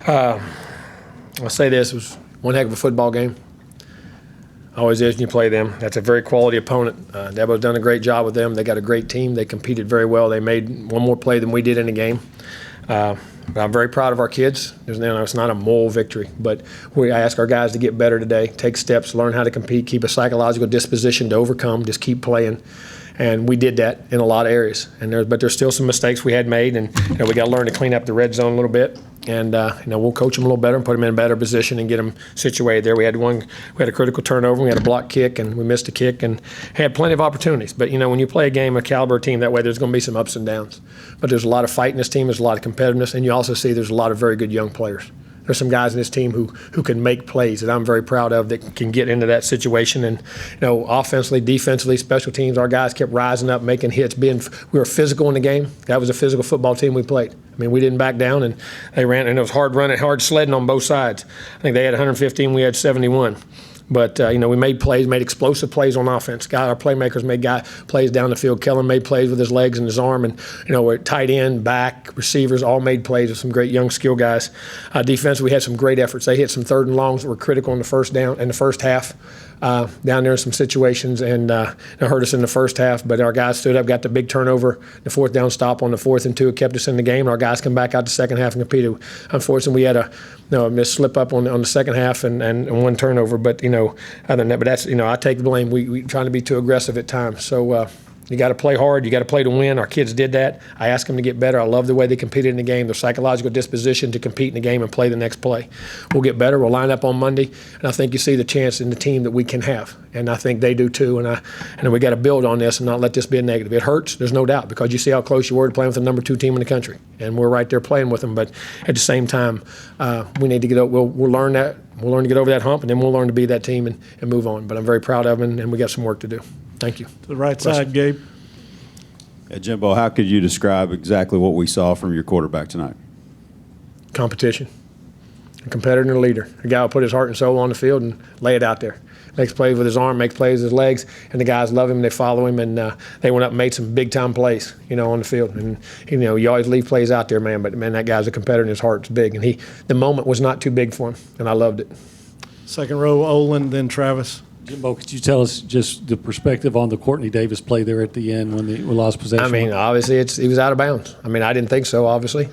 I'll say this, it was one heck of a football game. Always is when you play them. That's a very quality opponent. Debo's done a great job with them. They got a great team. They competed very well. They made one more play than we did in the game. But I'm very proud of our kids. It's not a moral victory, but I ask our guys to get better today, take steps, learn how to compete, keep a psychological disposition to overcome, just keep playing. And we did that in a lot of areas. But there's still some mistakes we had made, and we got to learn to clean up the red zone a little bit. And we'll coach them a little better and put them in a better position and get them situated there. We had a critical turnover, we had a block kick, and we missed a kick, and had plenty of opportunities. But when you play a game, a caliber team that way, there's going to be some ups and downs. But there's a lot of fight in this team. There's a lot of competitiveness, and you also see there's a lot of very good young players. There's some guys in this team who can make plays that I'm very proud of that can get into that situation. And offensively, defensively, special teams, our guys kept rising up, making hits. We were physical in the game. That was a physical football team we played. I mean, we didn't back down, and they ran, and it was hard running, hard sledding on both sides. I think they had 115, we had 71. But, we made plays, made explosive plays on offense. Our playmakers made plays down the field. Kellen made plays with his legs and his arm. And, we're tight end, back, receivers, all made plays with some great young skill guys. Defense, we had some great efforts. They hit some third and longs that were critical in the first half. Down there in some situations, and it hurt us in the first half. But our guys stood up, got the big turnover, the fourth down stop on the 4th and 2. It kept us in the game. And our guys come back out the second half and competed. Unfortunately, we had a miss slip up on the second half and one turnover. But other than that, but that's I take the blame. We trying to be too aggressive at times. So. You got to play hard. You got to play to win. Our kids did that. I asked them to get better. I love the way they competed in the game, their psychological disposition to compete in the game and play the next play. We'll get better. We'll line up on Monday, and I think you see the chance in the team that we can have, and I think they do too. And we got to build on this and not let this be a negative. It hurts, there's no doubt, because you see how close you were to playing with the number 2 team in the country, and we're right there playing with them. But at the same time, we need to get over. We'll learn that. We'll learn to get over that hump, and then we'll learn to be that team and move on. But I'm very proud of them, and we got some work to do. Thank you. To the right side, Gabe. Yeah, Jimbo, how could you describe exactly what we saw from your quarterback tonight? Competition. A competitor and a leader. A guy will put his heart and soul on the field and lay it out there. Makes plays with his arm, makes plays with his legs, and the guys love him, they follow him, and they went up and made some big-time plays, on the field. And, you always leave plays out there, man, but, man, that guy's a competitor and his heart's big. And the moment was not too big for him, and I loved it. Second row, Olin, then Travis. Jimbo, could you tell us just the perspective on the Courtney Davis play there at the end when we lost possession? I mean, obviously he was out of bounds. I mean, I didn't think so, obviously.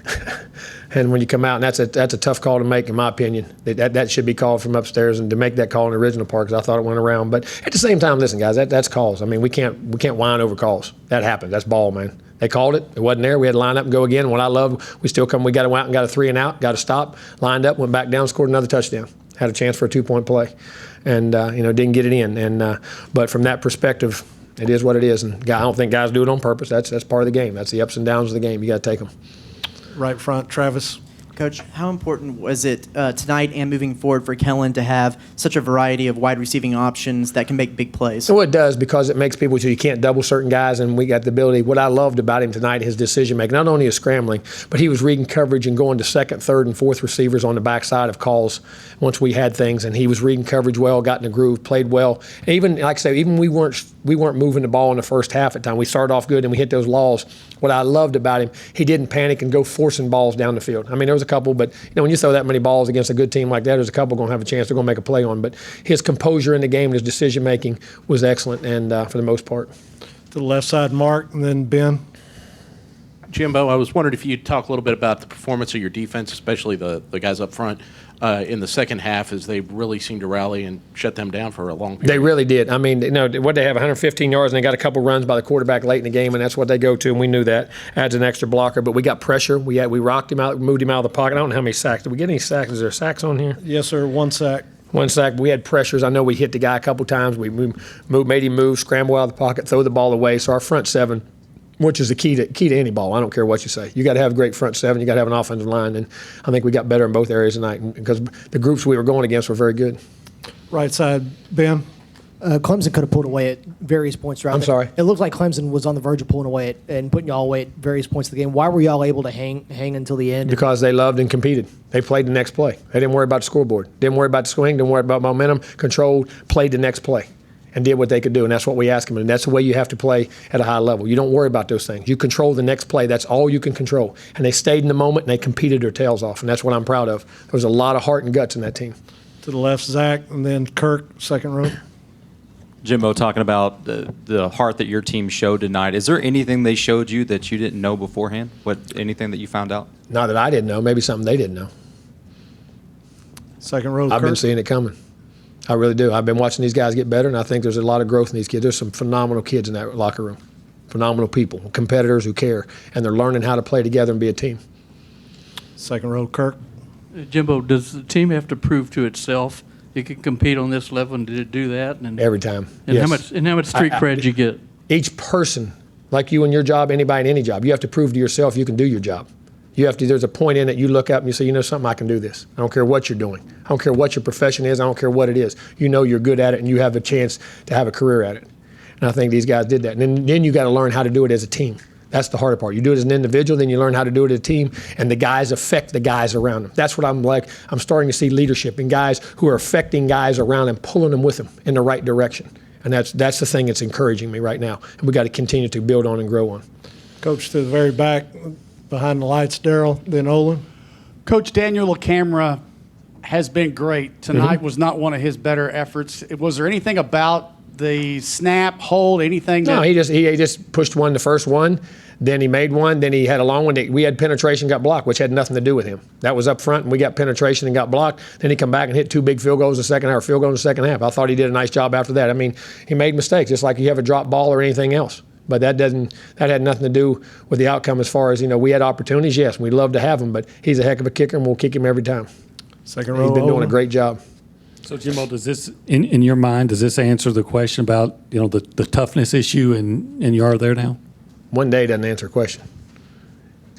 And when you come out, and that's a tough call to make, in my opinion. That should be called from upstairs, and to make that call in the original part, because I thought it went around. But at the same time, listen, guys, that's calls. I mean, we can't whine over calls. That happens. That's ball, man. They called it. It wasn't there. We had to line up and go again. What I love, we got to out and got a 3 and out, got to stop, lined up, went back down, scored another touchdown. Had a chance for a 2-point play, and didn't get it in. And but from that perspective, it is what it is. And I don't think guys do it on purpose. That's part of the game. That's the ups and downs of the game. You got to take them. Right front, Travis. Coach, how important was it tonight and moving forward for Kellen to have such a variety of wide receiving options that can make big plays? So it does, because it makes people so you can't double certain guys, and we got the ability. What I loved about him tonight, his decision making, not only his scrambling, but he was reading coverage and going to second, third, and fourth receivers on the backside of calls once we had things, and he was reading coverage well, got in the groove, played well. And even, like I say, even we weren't moving the ball in the first half at time. We started off good and we hit those laws. What I loved about him, he didn't panic and go forcing balls down the field. I mean, there was a couple, but when you throw that many balls against a good team like that, there's a couple going to have a chance. They're going to make a play on. But his composure in the game and his decision making was excellent, and for the most part. To the left side, Mark, and then Ben. Jimbo, I was wondering if you'd talk a little bit about the performance of your defense, especially the guys up front, in the second half, as they really seemed to rally and shut them down for a long period. They really did. I mean, what they have, 115 yards, and they got a couple runs by the quarterback late in the game, and that's what they go to, and we knew that. Adds an extra blocker, but we got pressure. We rocked him out, moved him out of the pocket. I don't know how many sacks. Did we get any sacks? Is there sacks on here? Yes, sir, 1 sack. 1 sack. We had pressures. I know we hit the guy a couple times. We made him move, scramble out of the pocket, throw the ball away. So our front seven, which is the key to any ball. I don't care what you say. You got to have a great front seven. You got to have an offensive line, and I think we got better in both areas tonight because the groups we were going against were very good. Right side, Ben. Clemson could have pulled away at various points throughout. I'm sorry. It looked like Clemson was on the verge of pulling away and putting y'all away at various points of the game. Why were y'all able to hang until the end? Because they loved and competed. They played the next play. They didn't worry about the scoreboard. Didn't worry about the swing. Didn't worry about momentum. Controlled. Played the next play. and did what they could do, and that's what we ask them. And that's the way you have to play at a high level. You don't worry about those things. You control the next play. That's all you can control. And they stayed in the moment, and they competed their tails off, and that's what I'm proud of. There was a lot of heart and guts in that team. To the left, Zach, and then Kirk, second row. Jimbo, talking about the heart that your team showed tonight, is there anything they showed you that you didn't know beforehand? Anything that you found out? Not that I didn't know. Maybe something they didn't know. Second row, I've Kirk. been seeing it coming. I really do. I've been watching these guys get better, and I think there's a lot of growth in these kids. There's some phenomenal kids in that locker room, phenomenal people, competitors who care, and they're learning how to play together and be a team. Second row, Kirk. Jimbo, does the team have to prove to itself it can compete on this level, and did it do that? And Every time. And Yes. how much street cred did you get? Each person, like you in your job, anybody in any job, you have to prove to yourself you can do your job. You have to. There's a point in it you look up and you say, you know something, I can do this. I don't care what you're doing. I don't care what your profession is. I don't care what it is. You know you're good at it, and you have a chance to have a career at it. And I think these guys did that. And then you got to learn how to do it as a team. That's the harder part. You do it as an individual, then you learn how to do it as a team, and the guys affect the guys around them. That's what I'm like. I'm starting to see leadership in guys who are affecting guys around them, pulling them with them in the right direction. And that's the thing that's encouraging me right now. And we got to continue to build on and grow on. Coach to the very back, behind the lights, Daryl, then Olin. Coach Daniel LaCamera has been great. Tonight was not one of his better efforts. Was there anything about the snap, hold, anything? No, he just pushed one, the first one, then he made one, then he had a long one. We had penetration, got blocked, which had nothing to do with him. That was up front, and we got penetration and got blocked. Then he come back and hit 2 big field goals in the second half, field goal in the second half. I thought he did a nice job after that. I mean, he made mistakes, just like you have a drop ball or anything else. But that had nothing to do with the outcome as far as, we had opportunities, yes, we'd love to have him, but he's a heck of a kicker, and we'll kick him every time. Second row, He's been doing a Olin. great job. So, Jimbo, does this, in your mind, does this answer the question about, the toughness issue, and you are there now? One day doesn't answer a question.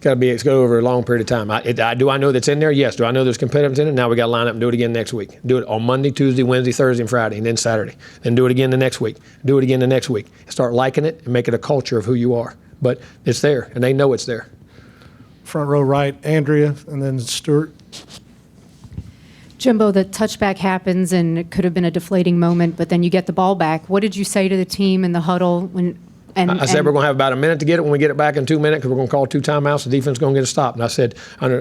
It's go over a long period of time. Do I know that's in there? Yes. Do I know there's competitiveness in it? Now we got to line up and do it again next week. Do it on Monday, Tuesday, Wednesday, Thursday, and Friday, and then Saturday. Then do it again the next week. Do it again the next week. Start liking it and make it a culture of who you are. But it's there, and they know it's there. Front row right, Andrea, and then Stewart. Jimbo, the touchback happens, and it could have been a deflating moment, but then you get the ball back. What did you say to the team in the huddle when? I said we're going to have about a minute to get it. When we get it back in 2 minutes, because we're going to call 2 timeouts, the defense is going to get a stop. And I said,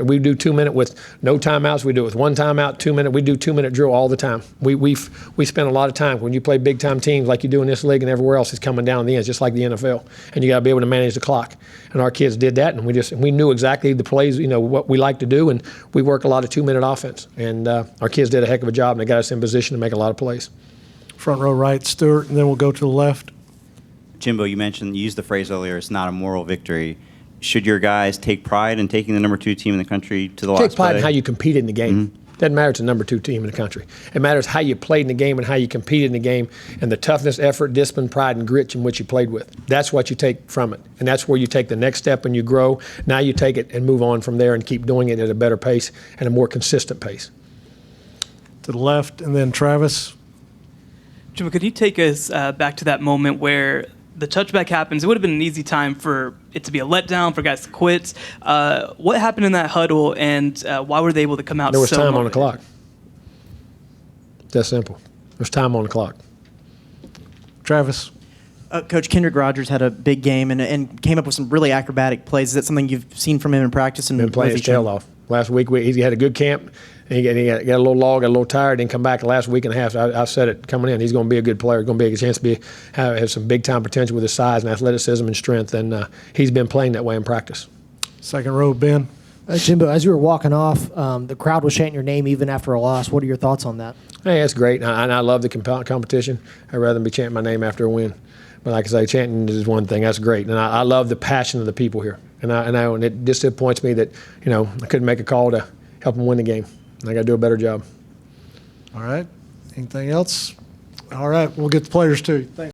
we do 2 minute with no timeouts. We do it with 1 timeout, 2 minute. We do 2 minute drill all the time. We spend a lot of time when you play big time teams like you do in this league and everywhere else. It's coming down the end, just like the NFL. And you got to be able to manage the clock. And our kids did that, and we knew exactly the plays, what we like to do, and we work a lot of 2 minute offense. And our kids did a heck of a job, and they got us in position to make a lot of plays. Front row right, Stewart, and then we'll go to the left. Jimbo, you used the phrase earlier, it's not a moral victory. Should your guys take pride in taking the number 2 team in the country to the last play? Take pride in how you competed in the game. Doesn't matter it's the number 2 team in the country. It matters how you played in the game and how you competed in the game and the toughness, effort, discipline, pride, and grit in which you played with. That's what you take from it. And that's where you take the next step and you grow. Now you take it and move on from there and keep doing it at a better pace and a more consistent pace. To the left, and then Travis. Jimbo, could you take us back to that moment where the touchback happens? It would have been an easy time for it to be a letdown, for guys to quit. What happened in that huddle, and why were they able to come out? There was so time on the motivated? clock. That's simple. There's time on the clock. Travis. Coach Kendrick Rogers had a big game and came up with some really acrobatic plays. Is that something you've seen from him in practice? And Been playing his tail off. Last week he had a good camp. And he got a little log, got a little tired, didn't come back the last week and a half. So I said it coming in. He's going to be a good player. Going to be a chance to have some big time potential with his size and athleticism and strength. And he's been playing that way in practice. Second row, Ben. Jimbo, as you were walking off, the crowd was chanting your name even after a loss. What are your thoughts on that? Hey, that's great. And I love the competition. I'd rather than be chanting my name after a win. But like I say, chanting is one thing. That's great. And I love the passion of the people here. And it just disappoints me that, I couldn't make a call to help them win the game. I got to do a better job. All right. Anything else? All right. We'll get the players too. Thanks.